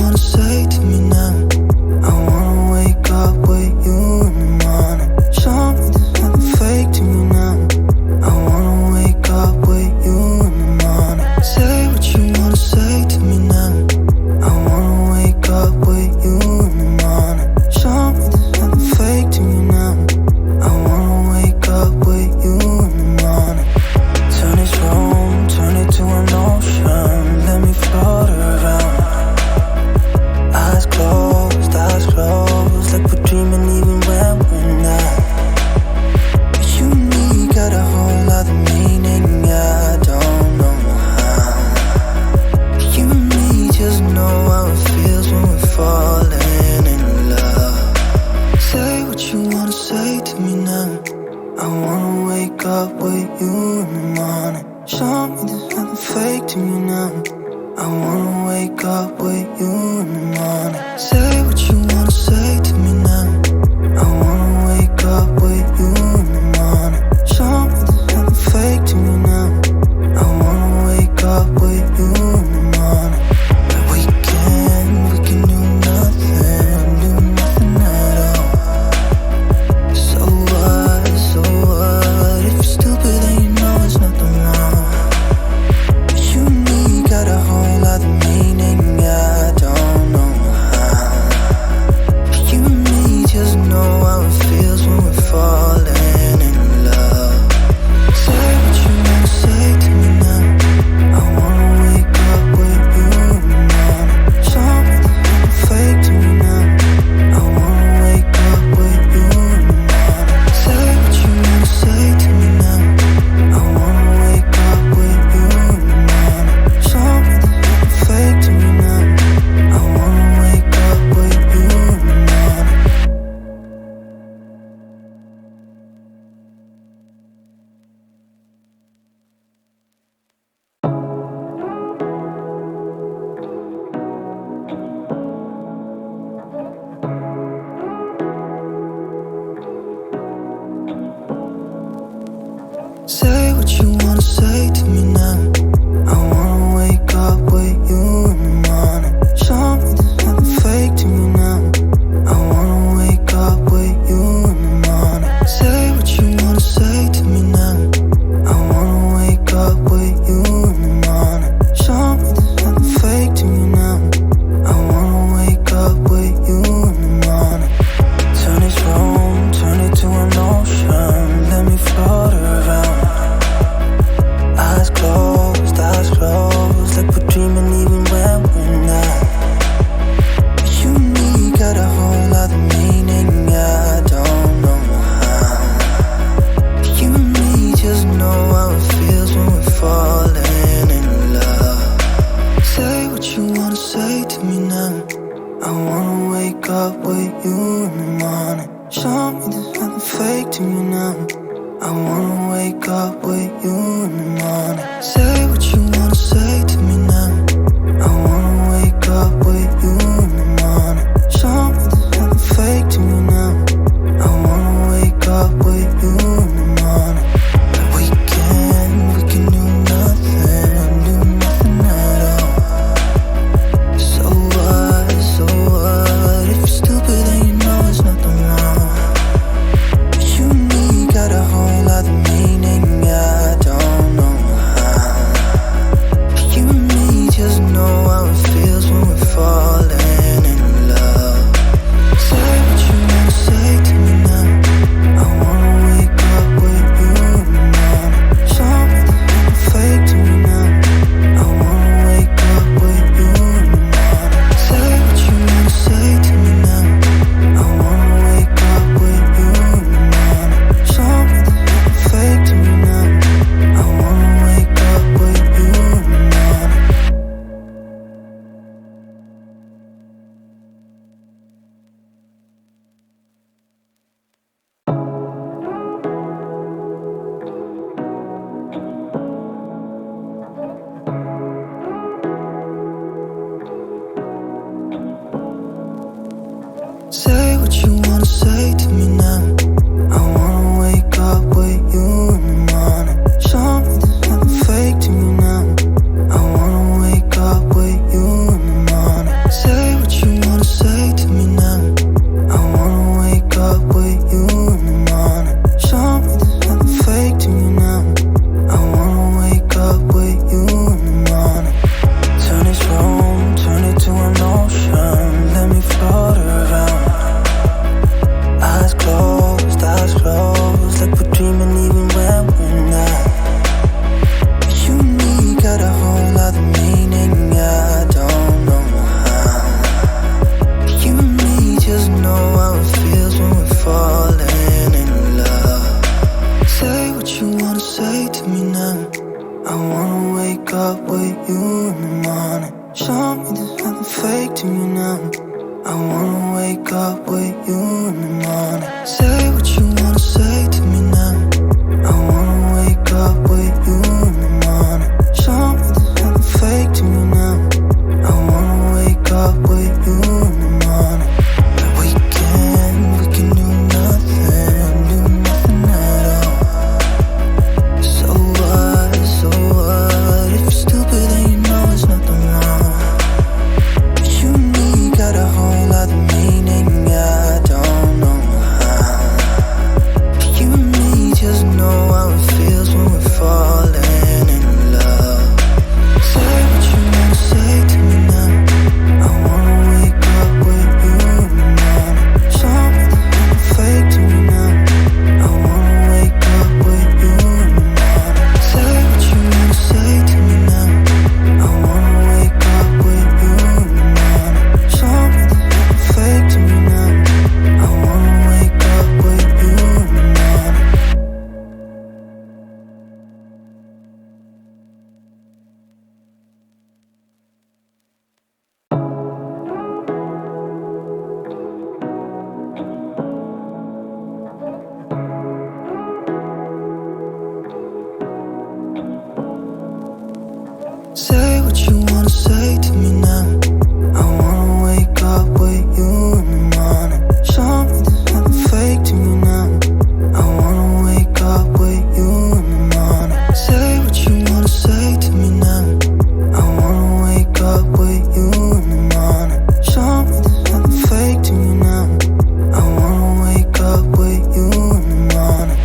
wanna say to me now. I wanna wake up with you in the morning. Show me there's nothing fake to me now. I wanna wake up with you in the morning. Say what you wanna say to me now. I wanna wake up with you in the morning. Show me there's nothing fake to me now. I wanna wake up with you in the morning. Turn this room, turn it to an ocean. Let me float around. Eyes closed, like we're dreaming even when we're not. You and me got a whole other meaning, I don't know how. You and me just know how it feels when we're falling in love. Say what you wanna say to me now. I wanna wake up with you in the morning. Show me there's nothing fake to me now. I wanna wake up with you in the morning. Say what you wanna say to me now. I wanna wake up with you in the morning. Show me there's nothing fake to me now. I wanna wake up with you in the morning. We can do nothing at all. So what, if you're stupid then you know there's nothing wrong. You and me got a whole other meaning, I don't know how. You and me just know how it feels when we're falling in love. Say what you wanna say to me now. I wanna wake up with you in the morning. Show me there's nothing fake to me now. I wanna wake up with you in the morning. Say what you wanna say to me now. I wanna wake up with you in the morning. Show me there's nothing fake to me now. I wanna wake up with you in the morning. Say what you wanna say to me now. I wanna wake up with you in the morning. Show me there's nothing fake to me now. I wanna wake up with you in the morning. Say what you wanna say to me now. I wanna wake up with you in the morning. Show me there's nothing fake to me now. I wanna wake up with you in the morning. Turn this room, turn it to an ocean. Let me float around. Eyes closed, like we're dreaming even when we're not. You and me got a whole other meaning, I don't know how. You and me just know how it feels when we're falling in love. Say what you wanna say to me now. I wanna wake up with you in the morning. Show me there's nothing fake to me now. I wanna wake up with you in the morning. Say what you wanna say to me now. I wanna wake up with you in the morning. Show me there's nothing fake to me now. I wanna wake up with you in the morning. We can do nothing at all. So what, if you're stupid then you know there's nothing wrong. You and me got a whole other meaning, I don't know how. You and me just know how it feels when we're falling in love. Say what you wanna say to me now. I wanna wake up with you in the morning. Show me there's nothing fake to me now. I wanna wake up with you in the morning. Say what you wanna say to me now. I wanna wake up with you in the morning. Show me there's nothing fake to me now. I wanna wake up with you in the morning. Say what you wanna say to me now. I wanna wake up with you in the morning. Show me there's nothing fake to me now. I wanna wake up with you in the morning. Say what wake up with you in the morning. Say what you wanna say to me now. I wanna wake up with you in the morning. Show me there's nothing fake to me now. I wanna wake up with you in the morning. But we can do nothing at all. So what, if you're stupid then you know there's nothing wrong. But you and me got a whole other meaning, I don't know how. But you and me just know how it feels when we're falling in love. Say what you wanna say to me now. I wanna wake up with you in the morning. Show me there's nothing fake to me now. I wanna wake up with you in the morning. Say what you wanna say to me now. I wanna wake up with you in the morning. Show me there's nothing fake to me now. I wanna wake up with you in the morning. Say what you wanna say to me now. I wanna wake up with you in the morning. Show me there's nothing fake to me now. I wanna wake up with you in the morning. Say what you wanna say to me now. I wanna wake up with you in the morning. Show me there's nothing fake to me now. I wanna wake up with you in the morning.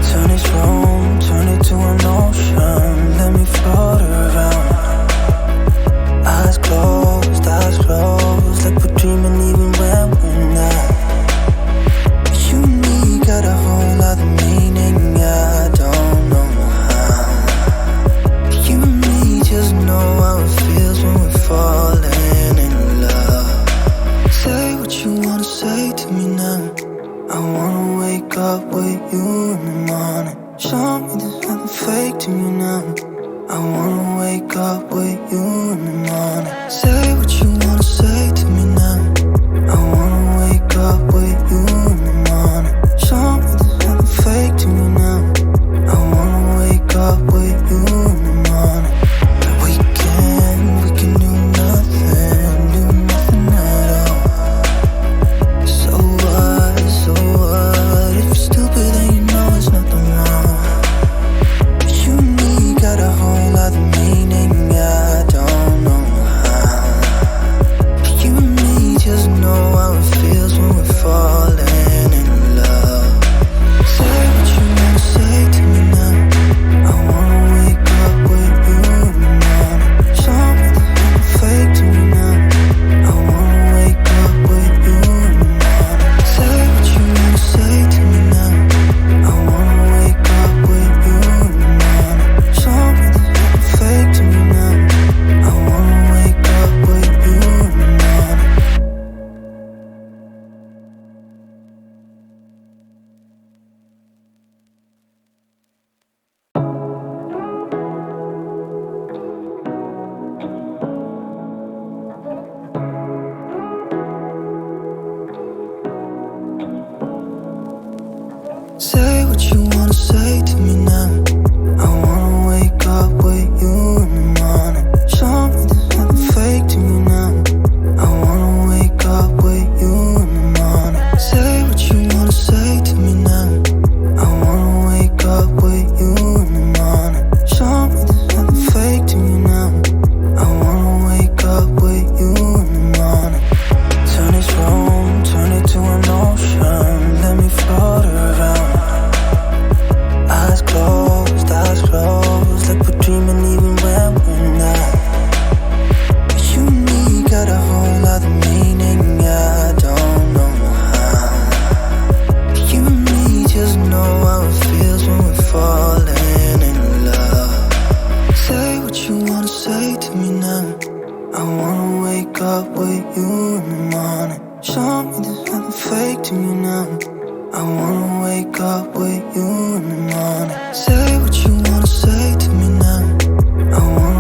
Turn this room, turn it to an ocean. Let me float around. Eyes closed, like we're dreaming even when we're not. But you and me got a whole other meaning, I don't know how. But you and me just know how it feels when we're falling in love. Say what you wanna say to me now. I wanna wake up with you in the morning. Show me there's nothing fake to me now. I wanna wake up with you in the morning. Say what you wanna say to me now. I wanna wake up with you in the morning. Show me there's nothing fake to me now. I wanna wake up with you in the morning. But we can do nothing at all. So what, if you're stupid then you know there's nothing wrong. But you and me got a whole other meaning, I don't know how. But you and me just know how it feels when we're falling in love. Say what you wanna say to me now. I wanna wake up with you in the morning. Show me there's nothing fake to me now. I wanna wake up with you in the morning. Say what you wanna say to me now. I wanna wake up with you in the morning. Show me there's nothing fake to me now. I wanna wake up with you in the morning. Say what you wanna say to me now. I wanna wake up with you in the morning. Show me there's nothing fake to me now. I wanna wake up with you in the morning. Say what you wanna say to me now. I wanna wake up with you in the morning. Show me there's nothing fake to me now. I wanna wake up with you in the morning. Turn this room, turn it to an ocean. Let me float around. Eyes closed, like we're dreaming even when we're not. But you and me got a whole other meaning, I don't know how. But you and me just know how it feels when we're falling in love. Say what you wanna say to me now. I wanna wake up with you in the morning. Show me there's nothing fake to me now. I wanna wake up with you in the morning. Say what you wanna say to me now. I wanna